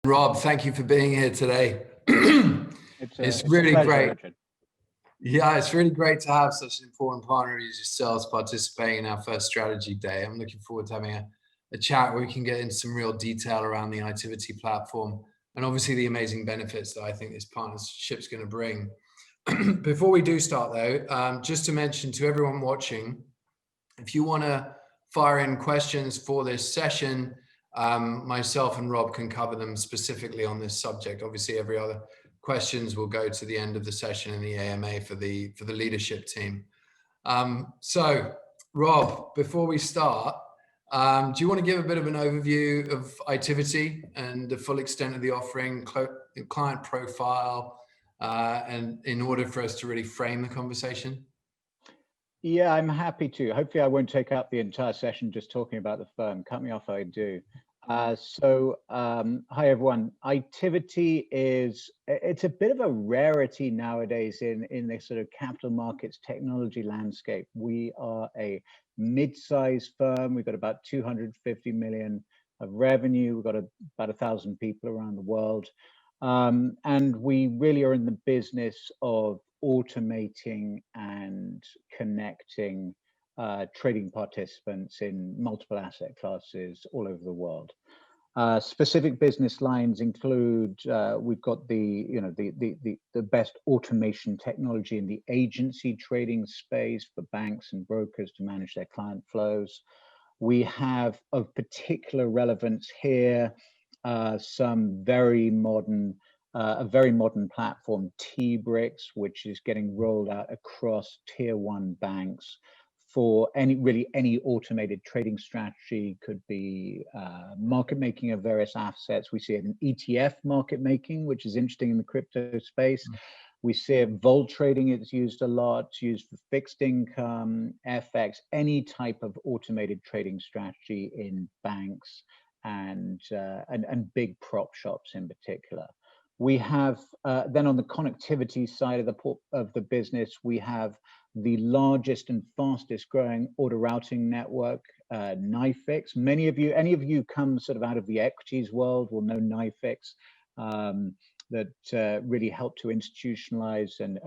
Rob, thank you for being here today. It's really a pleasure, great. Richard. Yeah, it's really great to have such an important partner as yourselves participating in our first strategy day. I'm looking forward to having a chat where we can get into some real detail around the Itiviti platform and obviously the amazing benefits that I think this partnership's going to bring. Before we do start though, just to mention to everyone watching, if you want to fire in questions for this session, myself and Rob can cover them specifically on this subject. Obviously, every other questions will go to the end of the session in the AMA for the leadership team. So, Rob, before we start, do you want to give a bit of an overview of Itiviti and the full extent of the offering, client profile, and in order for us to really frame the conversation? Yeah, I'm happy to. Hopefully I won't take up the entire session just talking about the firm. Cut me off if I do. Hi everyone. Itiviti it's a bit of a rarity nowadays in the sort of capital markets technology landscape. We are a mid-sized firm. We've got about 250 million of revenue. We've got about 1,000 people around the world. And we really are in the business of automating and connecting trading participants in multiple asset classes all over the world. Specific business lines include we've got the best automation technology in the agency trading space for banks and brokers to manage their client flows. We have of particular relevance here some very modern a very modern platform, T-Bricks, which is getting rolled out across tier 1 banks for any automated trading strategy. Could be market making of various assets. We see it in ETF market making, which is interesting in the crypto space. We see it vol trading. It's used a lot. It's used for fixed income, FX, any type of automated trading strategy in banks and big prop shops in particular. We have then on the connectivity side of the business, we have the largest and fastest growing order routing network, NYFIX. Any of you come sort of out of the equities world will know NYFIX, that really help to institutionalize and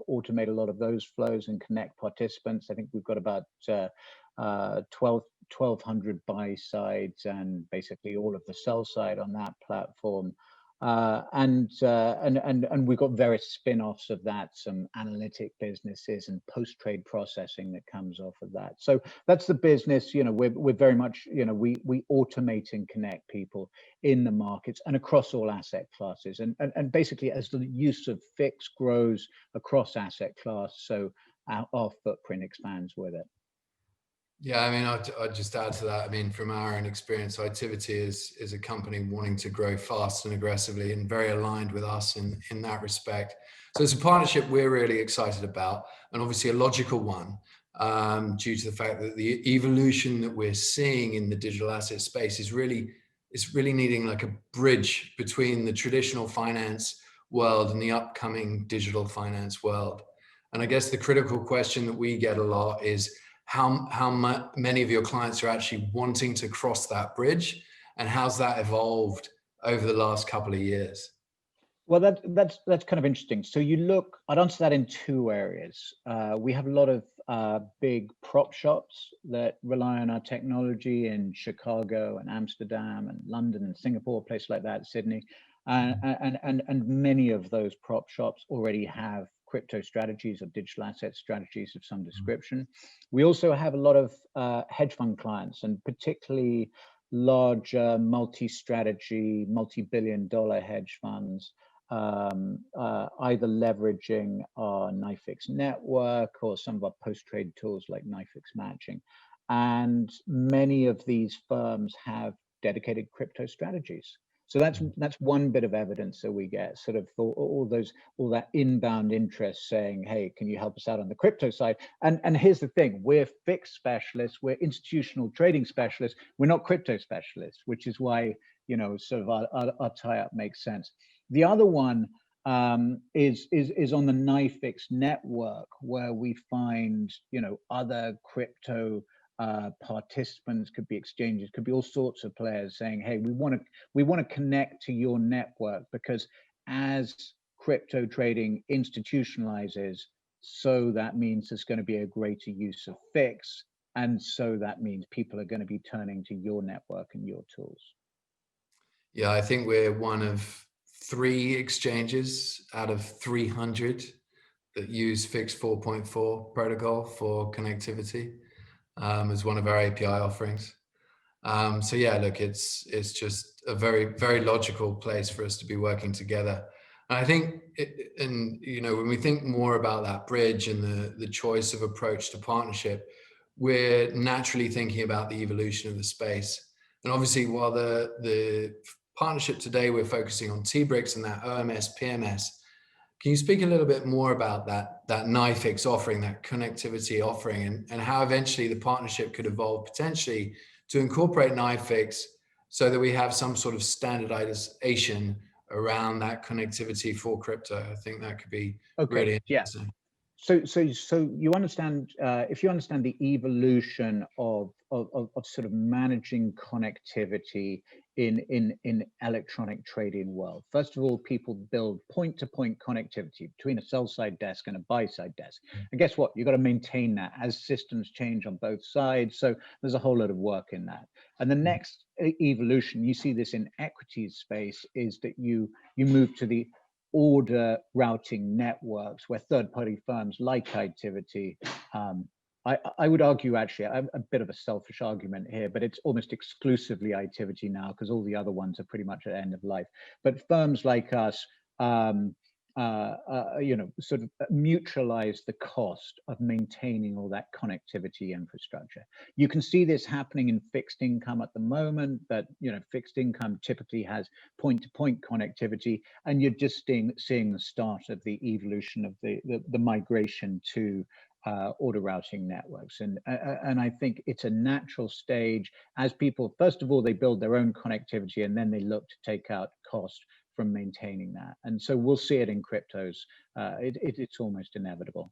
automate a lot of those flows and connect participants. I think we've got about 1,200 buy sides and basically all of the sell side on that platform. And we've got various spin-offs of that, some analytic businesses and post-trade processing that comes off of that. So that's the business. We're very much, we automate and connect people in the markets and across all asset classes. And basically, as the use of FIX grows across asset class, so our footprint expands with it. Yeah, I mean, I'd just add to that. I mean, from our own experience, Itiviti is a company wanting to grow fast and aggressively and very aligned with us in that respect. So it's a partnership we're really excited about, and obviously a logical one due to the fact that the evolution that we're seeing in the digital asset space is really needing like a bridge between the traditional finance world and the upcoming digital finance world. And I guess the critical question that we get a lot is, how many of your clients are actually wanting to cross that bridge, and how's that evolved over the last couple of years? Well, that's kind of interesting. So I'd answer that in two areas. We have a lot of big prop shops that rely on our technology in Chicago and Amsterdam and London and Singapore, places like that, Sydney, and many of those prop shops already have crypto strategies or digital asset strategies of some description. We also have a lot of hedge fund clients, and particularly large multi-strategy, multi-billion-dollar hedge funds, either leveraging our NYFIX network or some of our post-trade tools like NYFIX matching. And many of these firms have dedicated crypto strategies. So that's one bit of evidence that we get, sort of all that inbound interest saying, hey, can you help us out on the crypto side? And here's the thing, we're FIX specialists, we're institutional trading specialists, we're not crypto specialists, which is why, sort of our tie-up makes sense. The other one is on the NYFIX network, where we find, other crypto participants, could be exchanges, could be all sorts of players saying, hey, we want to connect to your network, because as crypto trading institutionalizes, so that means there's going to be a greater use of fix, and so that means people are going to be turning to your network and your tools. Yeah, I think we're one of 3 exchanges out of 300 that use Fix 4.4 protocol for connectivity as one of our API offerings. So yeah, look, it's just a very logical place for us to be working together. And I think, when we think more about that bridge and the choice of approach to partnership, we're naturally thinking about the evolution of the space. And obviously, while the partnership today, we're focusing on Tbrix and that OMS, PMS. Can you speak a little bit more about that NiFix offering, that connectivity offering, and how eventually the partnership could evolve potentially to incorporate NiFix so that we have some sort of standardization around that connectivity for crypto? I think that could be really interesting. So you understand, if you understand the evolution of sort of managing connectivity in electronic trading world. First of all, people build point-to-point connectivity between a sell-side desk and a buy-side desk. And guess what? You've got to maintain that as systems change on both sides. So there's a whole lot of work in that. And the next evolution, you see this in equities space, is that you move to the order routing networks where third-party firms like Itiviti, I would argue, actually, I'm a bit of a selfish argument here, but it's almost exclusively Itiviti now, because all the other ones are pretty much at end of life. But firms like us, sort of neutralize the cost of maintaining all that connectivity infrastructure. You can see this happening in fixed income at the moment, that fixed income typically has point-to-point connectivity, and you're just seeing the start of the evolution of the migration to order routing networks. And I think it's a natural stage as people, first of all, they build their own connectivity, and then they look to take out cost from maintaining that. And so we'll see it in cryptos. It's almost inevitable.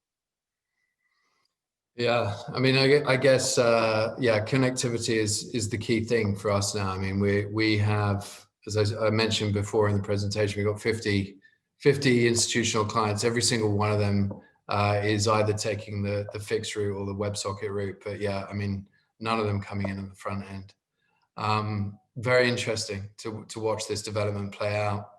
Yeah, I mean, I guess, connectivity is the key thing for us now. I mean, we have, as I mentioned before in the presentation, we've got 50 institutional clients. Every single one of them is either taking the fixed route or the WebSocket route. But yeah, I mean, none of them coming in at the front end. Very interesting to watch this development play out.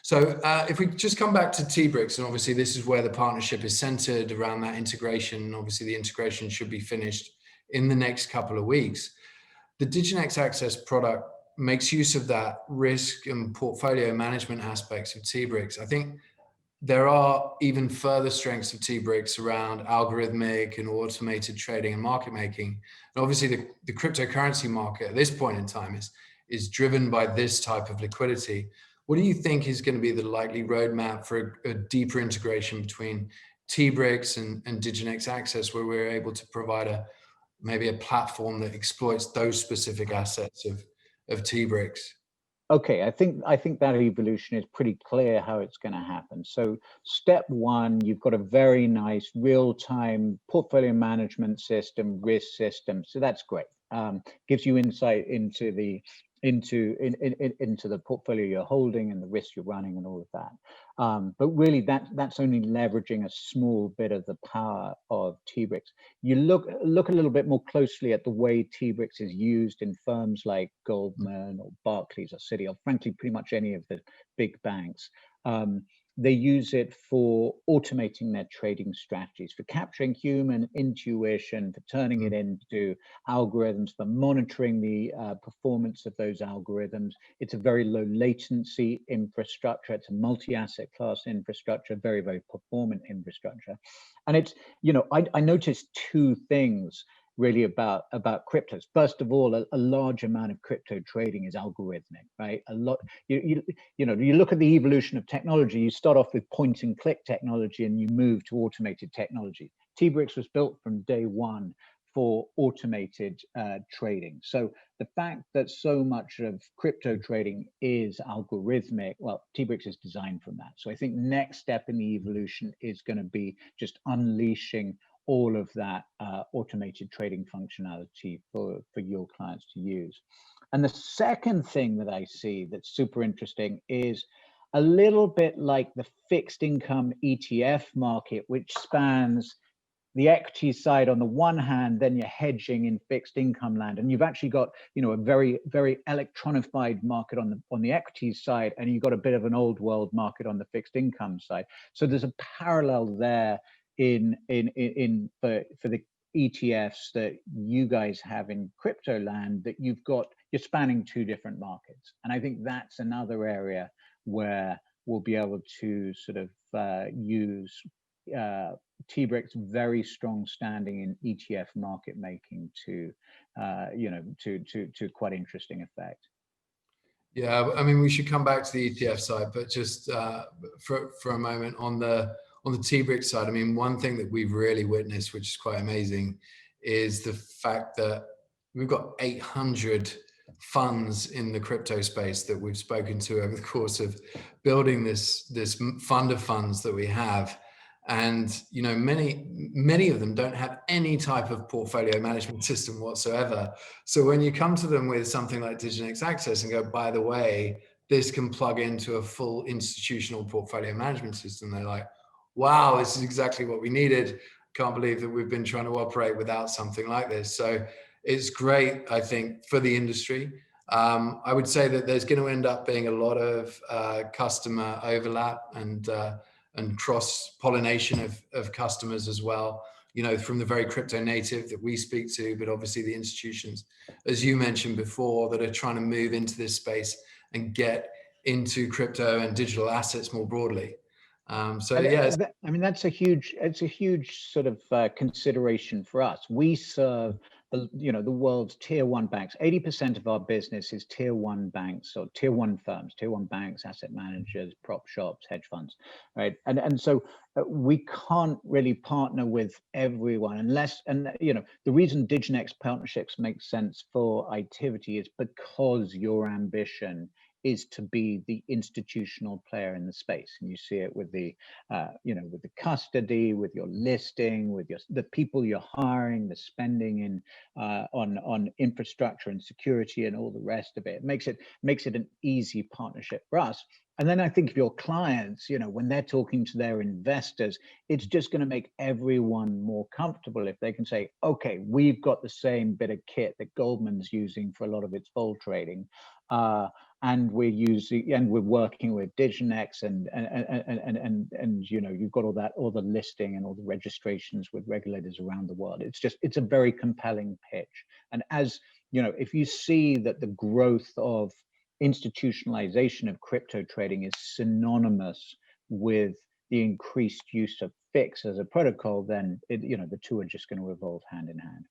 So if we just come back to Tbrix, and obviously this is where the partnership is centered around that integration. Obviously the integration should be finished in the next couple of weeks. The Diginex Access product makes use of that risk and portfolio management aspects of Tbrix. I think there are even further strengths of Tbrix around algorithmic and automated trading and market making. And obviously the cryptocurrency market at this point in time is driven by this type of liquidity. What do you think is going to be the likely roadmap for a deeper integration between Tbrix and Diginex Access, where we're able to provide maybe a platform that exploits those specific assets of Tbrix? Okay, I think that evolution is pretty clear how it's going to happen. So step one, you've got a very nice real-time portfolio management system, risk system. So that's great. Gives you insight into the portfolio you're holding and the risk you're running and all of that. But really that's only leveraging a small bit of the power of Tbrix. You look a little bit more closely at the way Tbrix is used in firms like Goldman or Barclays or Citi, or frankly, pretty much any of the big banks. They use it for automating their trading strategies, for capturing human intuition, for turning it into algorithms, for monitoring the performance of those algorithms. It's a very low latency infrastructure. It's a multi-asset class infrastructure, very, very performant infrastructure. And it's, I noticed two things really about cryptos. First of all, a large amount of crypto trading is algorithmic, right? A lot, you look at the evolution of technology, you start off with point and click technology and you move to automated technology. Tbrix was built from day one for automated trading. So the fact that so much of crypto trading is algorithmic, well, Tbrix is designed from that. So I think next step in the evolution is going to be just unleashing all of that automated trading functionality for your clients to use. And the second thing that I see that's super interesting is a little bit like the fixed income ETF market, which spans the equity side on the one hand, then you're hedging in fixed income land, and you've actually got, you know, a very, very electronified market on the equities side, and you've got a bit of an old world market on the fixed income side. So there's a parallel there for the ETFs that you guys have in crypto land, that you're spanning two different markets. And I think that's another area where we'll be able to sort of use TBRIC's very strong standing in ETF market making to quite interesting effect. Yeah, I mean, we should come back to the ETF side, but just for a moment on the TBRIC side, I mean, one thing that we've really witnessed, which is quite amazing, is the fact that we've got 800 funds in the crypto space that we've spoken to over the course of building this fund of funds that we have. And, you know, many of them don't have any type of portfolio management system whatsoever. So when you come to them with something like Diginex Access and go, by the way, this can plug into a full institutional portfolio management system, they're like, wow, this is exactly what we needed. Can't believe that we've been trying to operate without something like this. So it's great, I think, for the industry. I would say that there's going to end up being a lot of customer overlap and cross-pollination of customers as well, you know, from the very crypto native that we speak to, but obviously the institutions, as you mentioned before, that are trying to move into this space and get into crypto and digital assets more broadly. So yeah, I mean, it's a huge sort of consideration for us. We serve the world's tier one banks. 80% of our business is tier one banks or tier one firms, tier one banks, asset managers, prop shops, hedge funds, right? And so we can't really partner with everyone unless, and you know, the reason Diginex partnerships make sense for Itiviti is because your ambition is to be the institutional player in the space, and you see it with the, with the custody, with your listing, with the people you're hiring, the spending in on infrastructure and security and all the rest of it. It makes it an easy partnership for us. And then I think of your clients, you know, when they're talking to their investors, it's just going to make everyone more comfortable if they can say, okay, we've got the same bit of kit that Goldman's using for a lot of its vol trading. And we're working with Diginex and you know, you've got all the listing and all the registrations with regulators around the world. It's a very compelling pitch. And as you know, if you see that the growth of institutionalization of crypto trading is synonymous with the increased use of FIX as a protocol, then the two are just going to evolve hand in hand.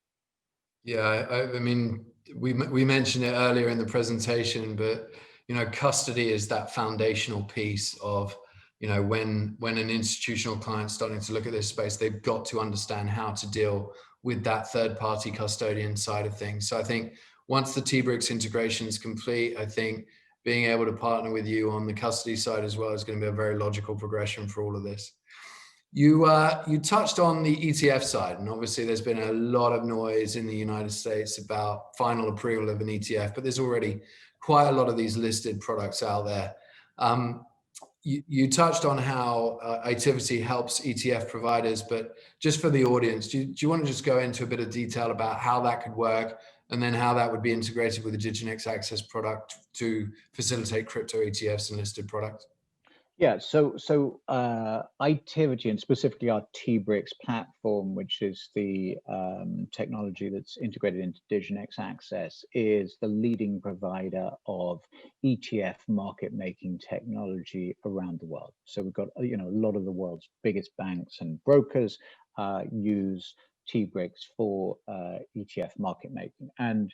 Yeah, I mean, we mentioned it earlier in the presentation, but you know, custody is that foundational piece of, you know, when an institutional client's starting to look at this space, they've got to understand how to deal with that third-party custodian side of things. So I think once the TBRICS integration is complete, I think being able to partner with you on the custody side as well is going to be a very logical progression for all of this. You touched on the ETF side, and obviously there's been a lot of noise in the United States about final approval of an ETF, but there's already quite a lot of these listed products out there. You touched on how Itiviti helps ETF providers, but just for the audience, do you want to just go into a bit of detail about how that could work, and then how that would be integrated with the Diginex Access product to facilitate crypto ETFs and listed products? Yeah, so Itiviti, and specifically our TBRICS platform, which is the technology that's integrated into Diginex Access, is the leading provider of ETF market making technology around the world. So we've got, you know, a lot of the world's biggest banks and brokers use TBRICS for ETF market making, and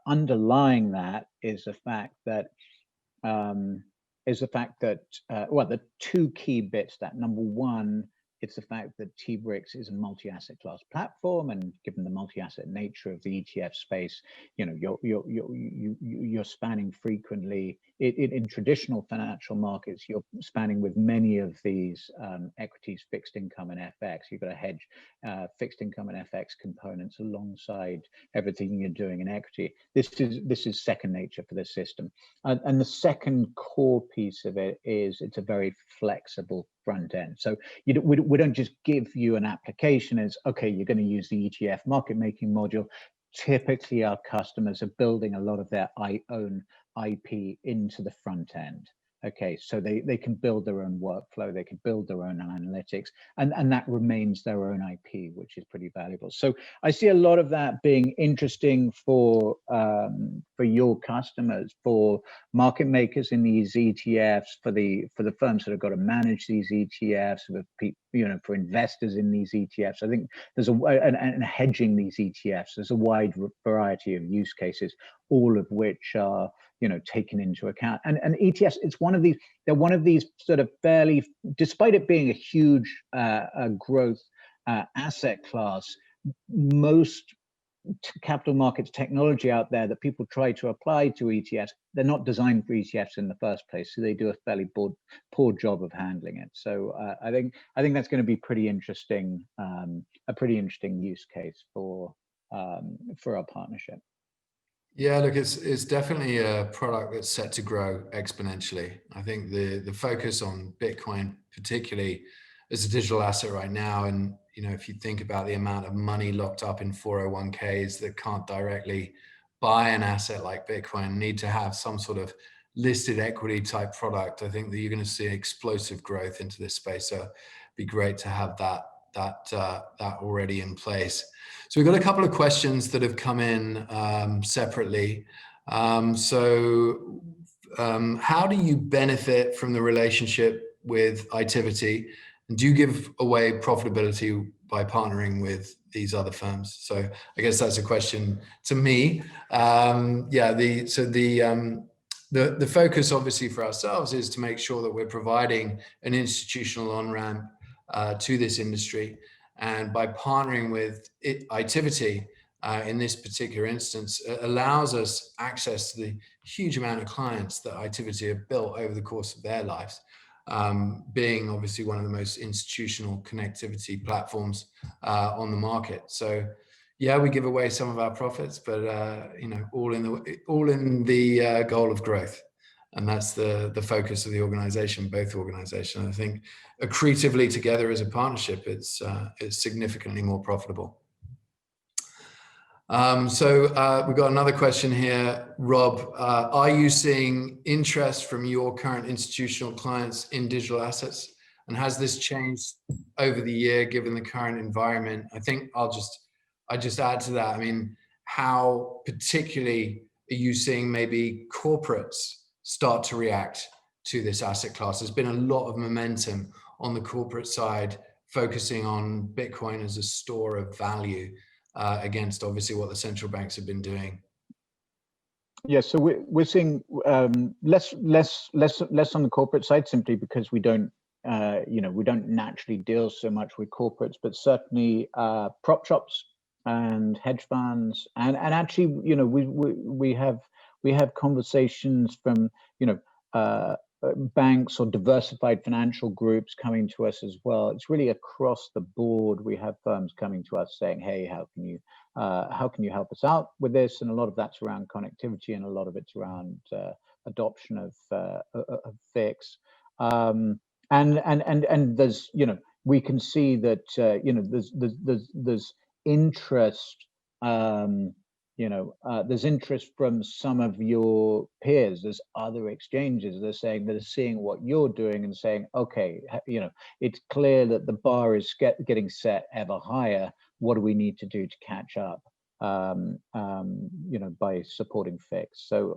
underlying that is the fact that well, the two key bits. That number one, It's the fact that T-Bricks is a multi-asset class platform, and given the multi-asset nature of the ETF space, you're spanning frequently in traditional financial markets. You're spanning with many of these equities, fixed income, and FX. You've got to hedge fixed income and FX components alongside everything you're doing in equity. This is second nature for the system, and the second core piece of it is it's a very flexible front end. So we don't just give you an application as, okay, you're going to use the ETF market making module. Typically, our customers are building a lot of their own IP into the front end. Okay, so they can build their own workflow, they can build their own analytics, and that remains their own IP, which is pretty valuable. So I see a lot of that being interesting for your customers, for market makers in these ETFs, for the firms that have got to manage these ETFs, for investors in these ETFs. I think there's and hedging these ETFs. There's a wide variety of use cases, all of which are taken into account. And ETFs, they're one of these sort of fairly, despite it being a huge growth asset class, most capital markets technology out there that people try to apply to ETFs, they're not designed for ETFs in the first place, so they do a fairly poor job of handling it. So I think that's going to be pretty interesting, a pretty interesting use case for our partnership. Yeah, look, it's definitely a product that's set to grow exponentially. I think the focus on Bitcoin, particularly as a digital asset right now, and if you think about the amount of money locked up in 401ks that can't directly buy an asset like Bitcoin, need to have some sort of listed equity type product. I think that you're going to see explosive growth into this space. So it'd be great to have that already in place. So we've got a couple of questions that have come in separately. How do you benefit from the relationship with Itiviti? And do you give away profitability by partnering with these other firms? So I guess that's a question to me. The focus obviously for ourselves is to make sure that we're providing an institutional on-ramp to this industry. And by partnering with Itiviti in this particular instance, it allows us access to the huge amount of clients that Itiviti have built over the course of their lives, being obviously one of the most institutional connectivity platforms on the market. So yeah, we give away some of our profits, but all in the goal of growth. And that's the focus of the organization, both organizations. I think accretively together as a partnership, it's significantly more profitable. We've got another question here, Rob. Are you seeing interest from your current institutional clients in digital assets? And has this changed over the year given the current environment? I think I just add to that. I mean, how particularly are you seeing maybe corporates start to react to this asset class? There's been a lot of momentum on the corporate side, focusing on Bitcoin as a store of value against obviously what the central banks have been doing. Yeah, so we're seeing less on the corporate side, simply because we don't naturally deal so much with corporates, but certainly prop shops and hedge funds, and actually we have conversations from banks or diversified financial groups coming to us as well. It's really across the board. We have firms coming to us saying, "Hey, how can you help us out with this?" And a lot of that's around connectivity, and a lot of it's around adoption of FIX. And there's we can see that there's interest. There's interest from some of your peers. There's other exchanges. They're seeing what you're doing and saying, okay, it's clear that the bar is getting set ever higher. What do we need to do to catch up? By supporting FIX. So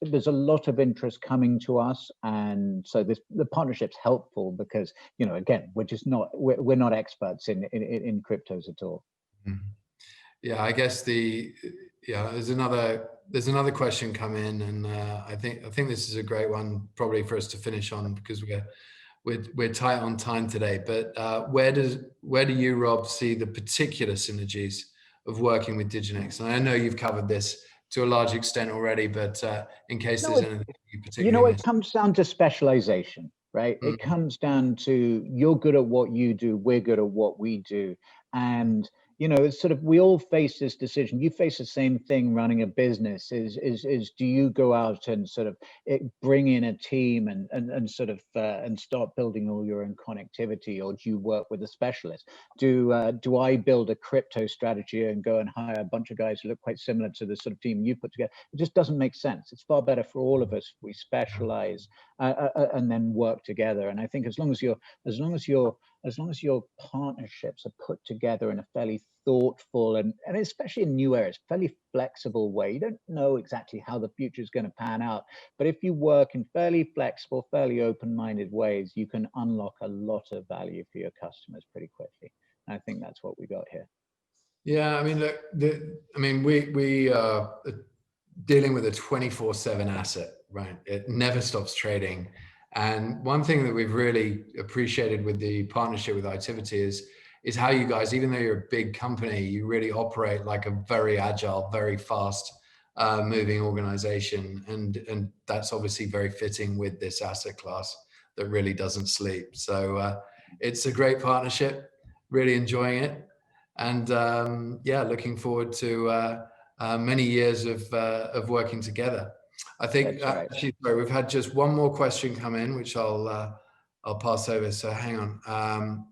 there's a lot of interest coming to us, and so the partnership's helpful because again, we're not experts in cryptos at all. Mm-hmm. Yeah, I guess there's another question come in, and I think this is a great one probably for us to finish on, because we're tight on time today, but where do you, Rob, see the particular synergies of working with Diginex? And I know you've covered this to a large extent already, but in case No, there's anything you you particularly know, it missed. comes down to specialization, right? Mm. It comes down to you're good at what you do, we're good at what we do. And, you know, it's sort of, we all face this decision. You face the same thing running a business is do you go out and sort of bring in a team and sort of and start building all your own connectivity, or do you work with a specialist? Do I build a crypto strategy and go and hire a bunch of guys who look quite similar to the sort of team you put together? It just doesn't make sense. It's far better for all of us if we specialize and then work together. And I think as long as your partnerships are put together in a fairly thoughtful and especially in new areas, fairly flexible way. You don't know exactly how the future is going to pan out, but if you work in fairly flexible, fairly open-minded ways, you can unlock a lot of value for your customers pretty quickly. And I think that's what we got here. Yeah, I mean, look, we are dealing with a 24/7 asset, right? It never stops trading. And one thing that we've really appreciated with the partnership with Itiviti is how you guys, even though you're a big company, you really operate like a very agile, very fast moving organization. And that's obviously very fitting with this asset class that really doesn't sleep. So it's a great partnership, really enjoying it. And yeah, looking forward to many years of working together. I think Right. actually, sorry, we've had just one more question come in, which I'll pass over. So hang on.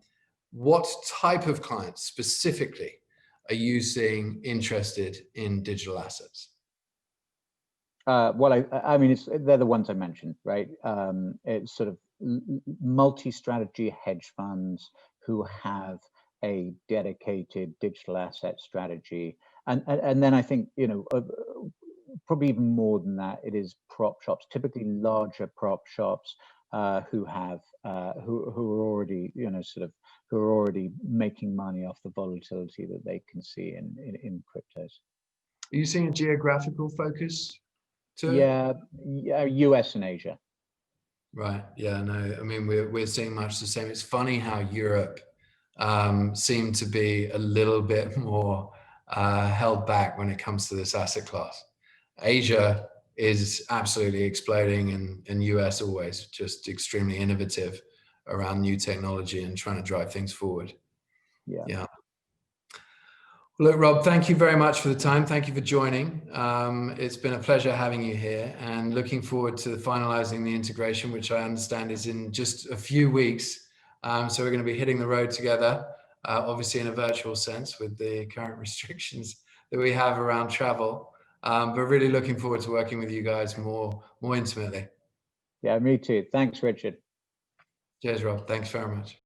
What type of clients specifically are you seeing interested in digital assets? Well, I mean, they're the ones I mentioned, right? It's sort of multi-strategy hedge funds who have a dedicated digital asset strategy, and then I think, you know, probably even more than that, it is prop shops, typically larger prop shops who have who are already, you know, sort of who are already making money off the volatility that they can see in cryptos. Are you seeing a geographical focus to it? Yeah, US and Asia. Right. Yeah. No. I mean, we're seeing much the same. It's funny how Europe seemed to be a little bit more held back when it comes to this asset class. Asia is absolutely exploding, and US always just extremely innovative around new technology and trying to drive things forward. Yeah. Yeah. Look, Rob, thank you very much for the time. Thank you for joining. It's been a pleasure having you here, and looking forward to finalizing the integration, which I understand is in just a few weeks. So we're going to be hitting the road together, obviously in a virtual sense with the current restrictions that we have around travel. But really looking forward to working with you guys more intimately. Yeah, me too. Thanks, Richard. Cheers, Rob. Thanks very much.